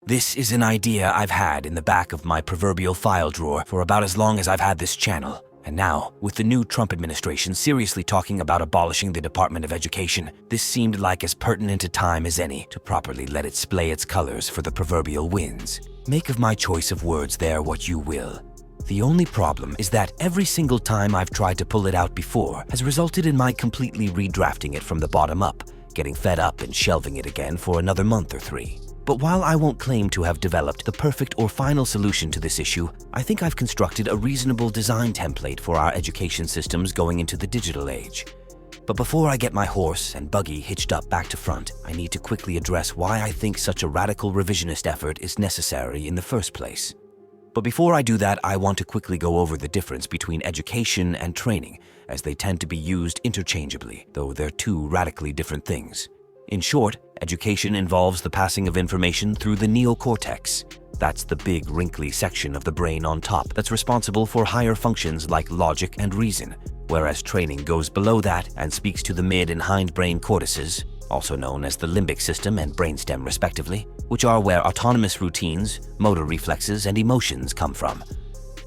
This is an idea I've had in the back of my proverbial file drawer for about as long as I've had this channel. And now, with the new Trump administration seriously talking about abolishing the Department of Education, this seemed like as pertinent a time as any to properly let it splay its colors for the proverbial winds. Make of my choice of words there what you will. The only problem is that every single time I've tried to pull it out before has resulted in my completely redrafting it from the bottom up, getting fed up and shelving it again for another month or 3. But while I won't claim to have developed the perfect or final solution to this issue, I think I've constructed a reasonable design template for our education systems going into the digital age. But before I get my horse and buggy hitched up back to front, I need to quickly address why I think such a radical revisionist effort is necessary in the first place. But before I do that, I want to quickly go over the difference between education and training, as they tend to be used interchangeably, though they're two radically different things. In short, education involves the passing of information through the neocortex. That's the big, wrinkly section of the brain on top that's responsible for higher functions like logic and reason, whereas training goes below that and speaks to the mid and hindbrain cortices, also known as the limbic system and brainstem respectively, which are where autonomous routines, motor reflexes, and emotions come from.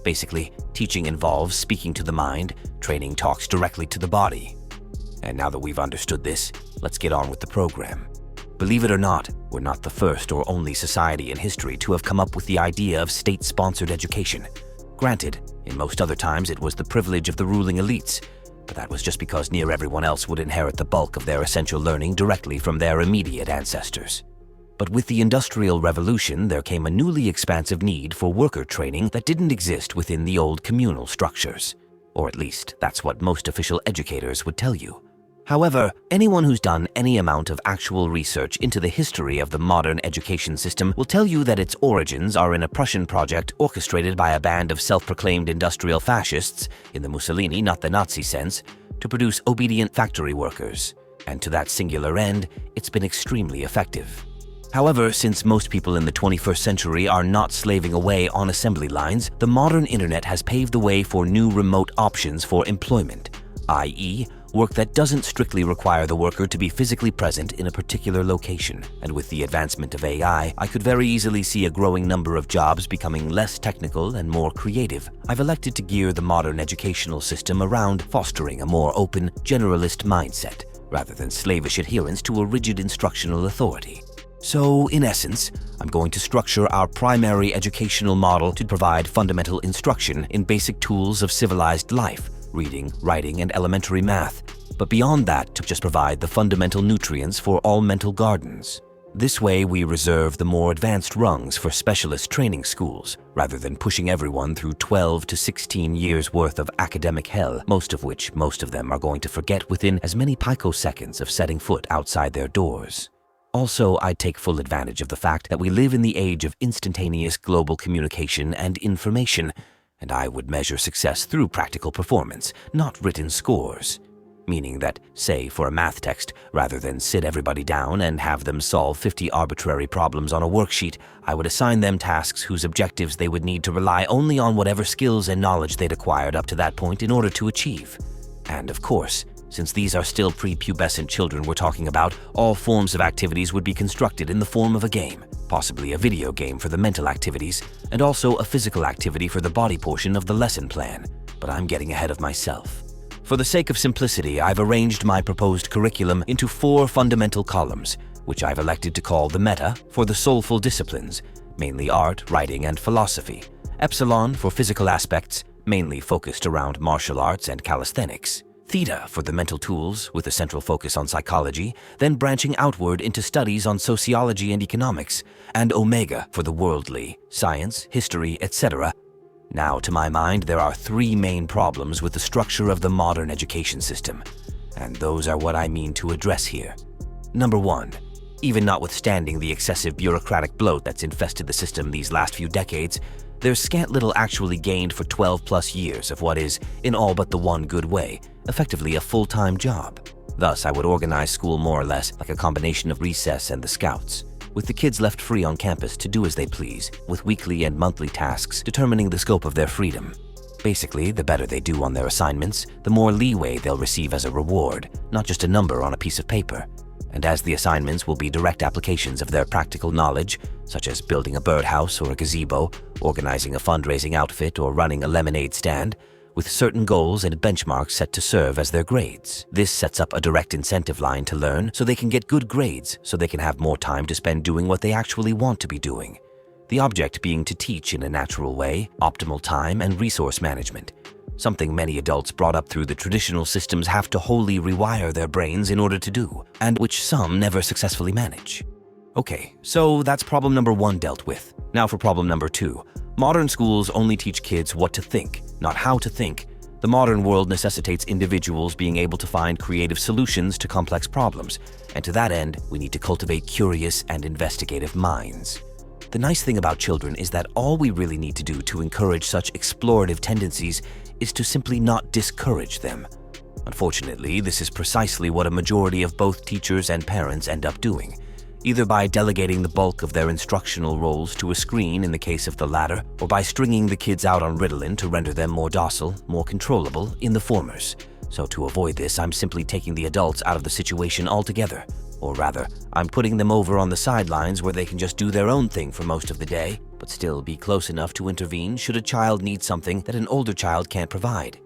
Basically, teaching involves speaking to the mind, training talks directly to the body. And now that we've understood this, let's get on with the program. Believe it or not, we're not the first or only society in history to have come up with the idea of state-sponsored education. Granted, in most other times it was the privilege of the ruling elites, but that was just because near everyone else would inherit the bulk of their essential learning directly from their immediate ancestors. But with the Industrial Revolution, there came a newly expansive need for worker training that didn't exist within the old communal structures. Or at least, that's what most official educators would tell you. However, anyone who's done any amount of actual research into the history of the modern education system will tell you that its origins are in a Prussian project orchestrated by a band of self-proclaimed industrial fascists, in the Mussolini, not the Nazi sense, to produce obedient factory workers. And to that singular end, it's been extremely effective. However, since most people in the 21st century are not slaving away on assembly lines, the modern internet has paved the way for new remote options for employment, i.e., work that doesn't strictly require the worker to be physically present in a particular location. And with the advancement of AI, I could very easily see a growing number of jobs becoming less technical and more creative. I've elected to gear the modern educational system around fostering a more open, generalist mindset, rather than slavish adherence to a rigid instructional authority. So, in essence, I'm going to structure our primary educational model to provide fundamental instruction in basic tools of civilized life, reading, writing, and elementary math, but beyond that to just provide the fundamental nutrients for all mental gardens. This way we reserve the more advanced rungs for specialist training schools, rather than pushing everyone through 12 to 16 years worth of academic hell, most of them are going to forget within as many picoseconds of setting foot outside their doors. Also, I'd take full advantage of the fact that we live in the age of instantaneous global communication and information, and I would measure success through practical performance, not written scores. Meaning that, say, for a math text, rather than sit everybody down and have them solve 50 arbitrary problems on a worksheet, I would assign them tasks whose objectives they would need to rely only on whatever skills and knowledge they'd acquired up to that point in order to achieve. And of course, since these are still prepubescent children we're talking about, all forms of activities would be constructed in the form of a game, possibly a video game for the mental activities, and also a physical activity for the body portion of the lesson plan. But I'm getting ahead of myself. For the sake of simplicity, I've arranged my proposed curriculum into 4 fundamental columns, which I've elected to call the Meta for the soulful disciplines, mainly art, writing, and philosophy, Epsilon for physical aspects, mainly focused around martial arts and calisthenics, Theta for the mental tools, with a central focus on psychology, then branching outward into studies on sociology and economics, and Omega for the worldly, science, history, etc. Now, to my mind, there are 3 main problems with the structure of the modern education system, and those are what I mean to address here. Number 1. Even notwithstanding the excessive bureaucratic bloat that's infested the system these last few decades, there's scant little actually gained for 12+ years of what is, in all but the one good way, effectively a full-time job. Thus, I would organize school more or less like a combination of recess and the Scouts, with the kids left free on campus to do as they please, with weekly and monthly tasks determining the scope of their freedom. Basically, the better they do on their assignments, the more leeway they'll receive as a reward, not just a number on a piece of paper. And as the assignments will be direct applications of their practical knowledge, such as building a birdhouse or a gazebo, organizing a fundraising outfit, or running a lemonade stand, with certain goals and benchmarks set to serve as their grades. This sets up a direct incentive line to learn so they can get good grades, so they can have more time to spend doing what they actually want to be doing. The object being to teach in a natural way, optimal time and resource management. Something many adults brought up through the traditional systems have to wholly rewire their brains in order to do, and which some never successfully manage. Okay, so that's problem number 1 dealt with. Now for problem number 2. Modern schools only teach kids what to think, not how to think. The modern world necessitates individuals being able to find creative solutions to complex problems, and to that end, we need to cultivate curious and investigative minds. The nice thing about children is that all we really need to do to encourage such explorative tendencies is to simply not discourage them. Unfortunately, this is precisely what a majority of both teachers and parents end up doing, either by delegating the bulk of their instructional roles to a screen in the case of the latter, or by stringing the kids out on Ritalin to render them more docile, more controllable in the formers. So to avoid this, I'm simply taking the adults out of the situation altogether. Or rather, I'm putting them over on the sidelines where they can just do their own thing for most of the day, but still be close enough to intervene should a child need something that an older child can't provide.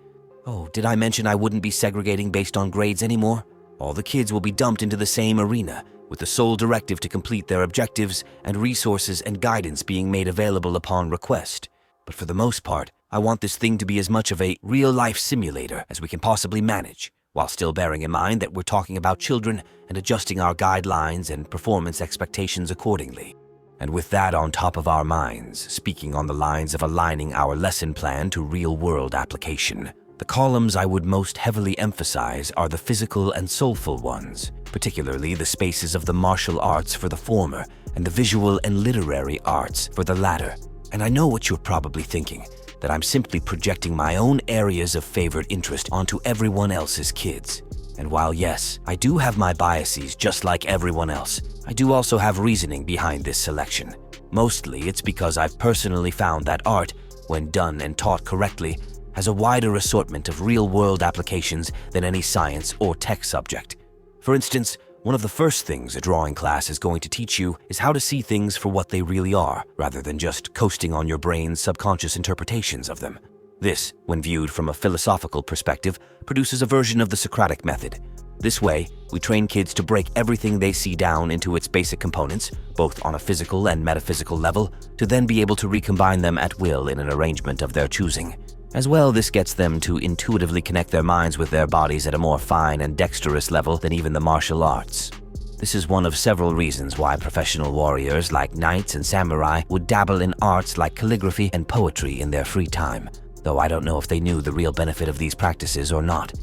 Oh, did I mention I wouldn't be segregating based on grades anymore? All the kids will be dumped into the same arena, with the sole directive to complete their objectives and resources and guidance being made available upon request. But for the most part, I want this thing to be as much of a real-life simulator as we can possibly manage, while still bearing in mind that we're talking about children and adjusting our guidelines and performance expectations accordingly. And with that on top of our minds, speaking on the lines of aligning our lesson plan to real-world application, the columns I would most heavily emphasize are the physical and soulful ones, particularly the spaces of the martial arts for the former and the visual and literary arts for the latter. And I know what you're probably thinking, that I'm simply projecting my own areas of favored interest onto everyone else's kids. And while yes, I do have my biases just like everyone else, I do also have reasoning behind this selection. Mostly it's because I've personally found that art, when done and taught correctly, has a wider assortment of real-world applications than any science or tech subject. For instance, one of the first things a drawing class is going to teach you is how to see things for what they really are, rather than just coasting on your brain's subconscious interpretations of them. This, when viewed from a philosophical perspective, produces a version of the Socratic method. This way, we train kids to break everything they see down into its basic components, both on a physical and metaphysical level, to then be able to recombine them at will in an arrangement of their choosing. As well, this gets them to intuitively connect their minds with their bodies at a more fine and dexterous level than even the martial arts. This is one of several reasons why professional warriors like knights and samurai would dabble in arts like calligraphy and poetry in their free time, though I don't know if they knew the real benefit of these practices or not.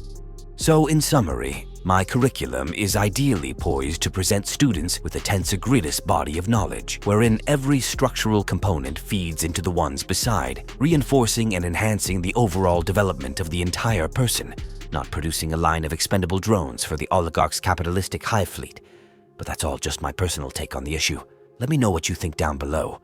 So in summary, my curriculum is ideally poised to present students with a tensegritis body of knowledge, wherein every structural component feeds into the ones beside, reinforcing and enhancing the overall development of the entire person, not producing a line of expendable drones for the oligarch's capitalistic hive fleet. But that's all just my personal take on the issue. Let me know what you think down below.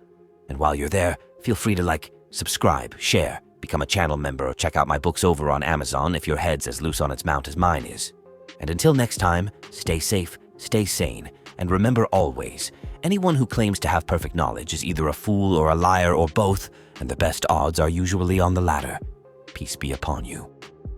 And while you're there, feel free to like, subscribe, share, become a channel member, or check out my books over on Amazon if your head's as loose on its mount as mine is. And until next time, stay safe, stay sane, and remember always, anyone who claims to have perfect knowledge is either a fool or a liar or both, and the best odds are usually on the latter. Peace be upon you.